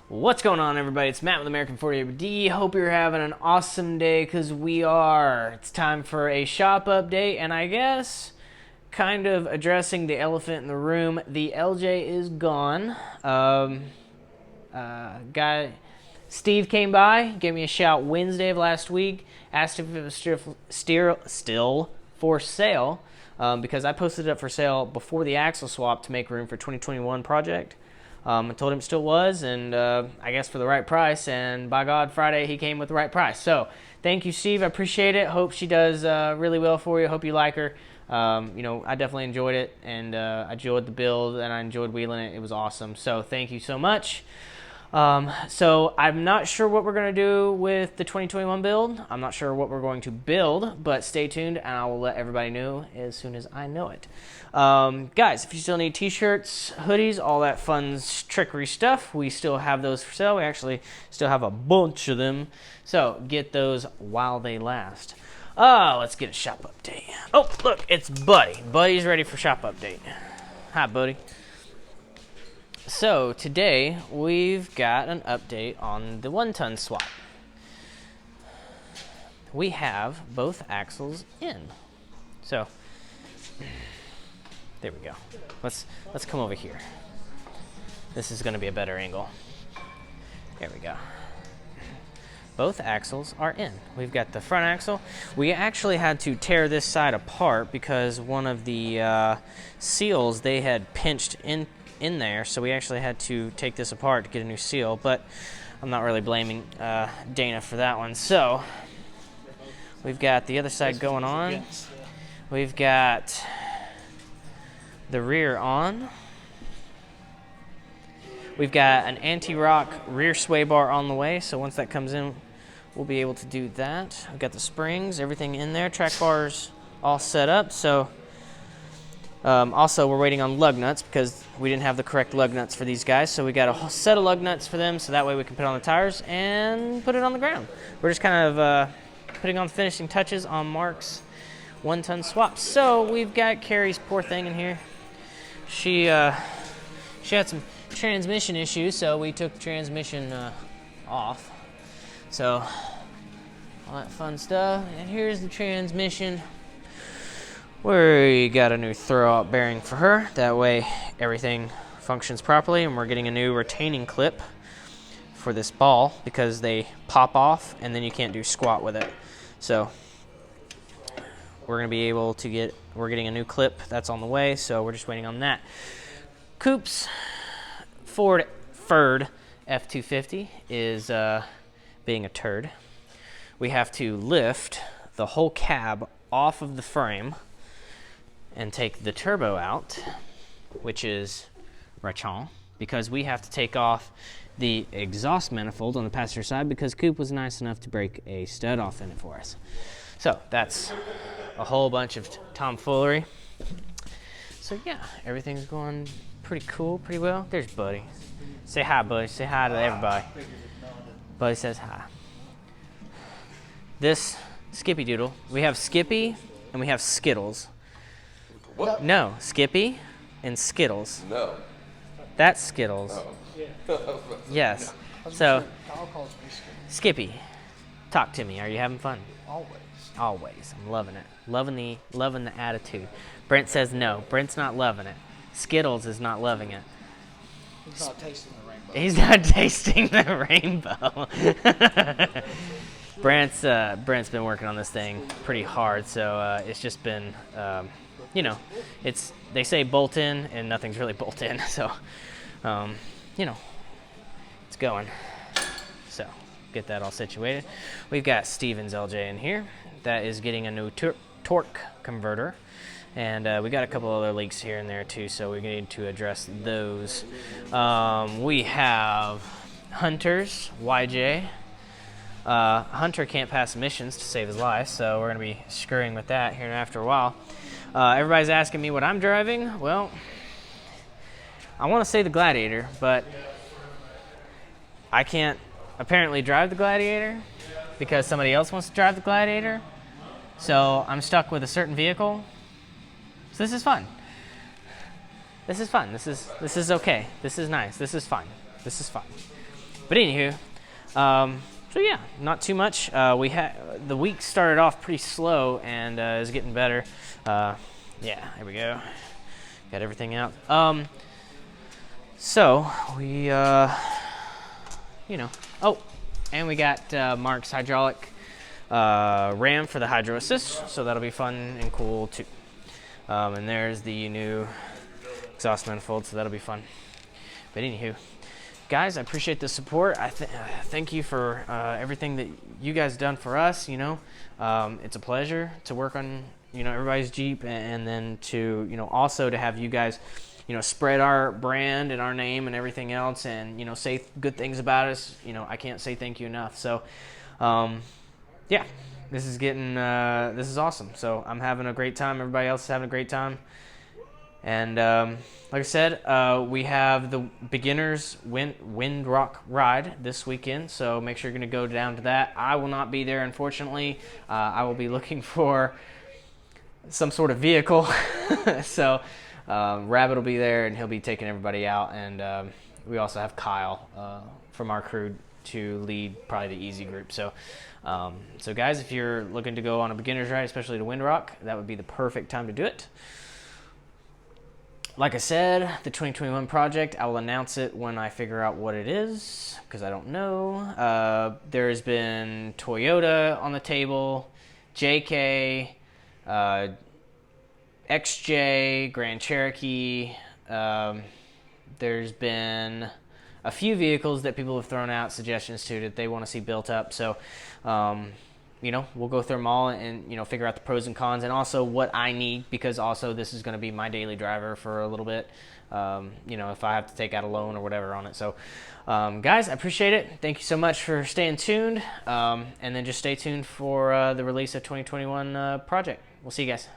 What's going on, everybody? It's Matt with American 48D. Hope you're having an awesome day, because we are. It's time for a shop update, and I guess kind of addressing the elephant in the room. The LJ is gone. Steve came by, gave me a shout Wednesday of last week, asked if it was still for sale, because I posted it up for sale before the axle swap to make room for 2021 project. I told him it still was, and I guess for the right price, and by God, Friday he came with the right price. So thank you, Steve. I appreciate it. Hope she does really well for you. Hope you like her. I definitely enjoyed it, and I enjoyed the build, and I enjoyed wheeling it. It was awesome. So thank you so much. So I'm not sure what we're going to do with the 2021 build. I'm not sure what we're going to build, but stay tuned, and I will let everybody know as soon as I know it. Guys, if you still need t-shirts, hoodies, all that fun trickery stuff, we still have those for sale. We actually still have a bunch of them, so get those while they last. Let's get a shop update. Oh, look, it's Buddy. Buddy's ready for shop update. Hi, Buddy. So today we've got an update on the 1-ton swap. We have both axles in. So there we go. Let's come over here. This is going to be a better angle. There we go. Both axles are in. We've got the front axle. We actually had to tear this side apart because one of the seals, they had pinched in there, so we actually had to take this apart to get a new seal, but I'm not really blaming Dana for that one. So we've got the other side going on. We've got the rear on. We've got an anti-rock rear sway bar on the way, so once that comes in, we'll be able to do that. We've got the springs, everything in there, track bars all set up. So also, we're waiting on lug nuts because we didn't have the correct lug nuts for these guys. So we got a whole set of lug nuts for them, so that way we can put it on the tires and put it on the ground. We're just kind of putting on the finishing touches on Mark's 1-ton swap. So we've got Carrie's poor thing in here. She had some transmission issues, so we took the transmission off. So all that fun stuff. And here's the transmission. We got a new throwout bearing for her. That way everything functions properly, and we're getting a new retaining clip for this ball because they pop off and then you can't do squat with it. So we're going to be able to we're getting a new clip that's on the way, so we're just waiting on that. Coop's Ford F-250 is being a turd. We have to lift the whole cab off of the frame and take the turbo out, which is rachon, because we have to take off the exhaust manifold on the passenger side because Coop was nice enough to break a stud off in it for us. So that's a whole bunch of tomfoolery. So yeah, everything's going pretty cool, pretty well. There's Buddy. Say hi, Buddy. Say hi to everybody. Buddy says hi. This Skippy Doodle, we have Skippy and we have Skittles. What? No, Skippy and Skittles. No. That's Skittles. Oh. Yes. So, Skippy, talk to me. Are you having fun? Always. Always. I'm loving it. Loving the attitude. Brent says no. Brent's not loving it. Skittles is not loving it. He's not tasting the rainbow. He's not tasting the rainbow. Brent's been working on this thing pretty hard, so it's just been, they say bolt in, and nothing's really bolt in, so, it's going. So, get that all situated. We've got Steven's LJ in here. That is getting a new torque converter, and we got a couple other leaks here and there too, so we need to address those. We have Hunter's YJ. Hunter can't pass emissions to save his life, so we're going to be screwing with that here after a while. Everybody's asking me what I'm driving. Well, I want to say the Gladiator, but I can't apparently drive the Gladiator because somebody else wants to drive the Gladiator. So I'm stuck with a certain vehicle. So this is fun. This is fun. This is okay. This is nice. This is fun. This is fun. But anywho, so yeah, not too much. The week started off pretty slow and is getting better. Yeah, here we go. Got everything out. So we, oh, and we got Mark's hydraulic ram for the hydro assist, so that'll be fun and cool too. And there's the new exhaust manifold, so that'll be fun. But anywho, guys, I appreciate the support. Thank you for everything that you guys done for us. It's a pleasure to work on everybody's Jeep, and then to also to have you guys spread our brand and our name and everything else, and say good things about us. I can't say thank you enough. So yeah, this is awesome. So I'm having a great time. Everybody else is having a great time. And like I said, we have the beginners wind rock ride this weekend, so make sure you're going to go down to that. I will not be there, unfortunately. I will be looking for some sort of vehicle. So Rabbit will be there, and he'll be taking everybody out. And we also have Kyle from our crew to lead probably the easy group. So guys, if you're looking to go on a beginner's ride, especially to Windrock, that would be the perfect time to do it. Like I said, the 2021 project, I will announce it when I figure out what it is, because I don't know. There's been Toyota on the table, JK, XJ, Grand Cherokee. There's been a few vehicles that people have thrown out suggestions to that they want to see built up. So, we'll go through them all and, figure out the pros and cons, and also what I need, because also this is going to be my daily driver for a little bit, if I have to take out a loan or whatever on it. So, guys, I appreciate it. Thank you so much for staying tuned. And then just stay tuned for the release of 2021 project. We'll see you guys.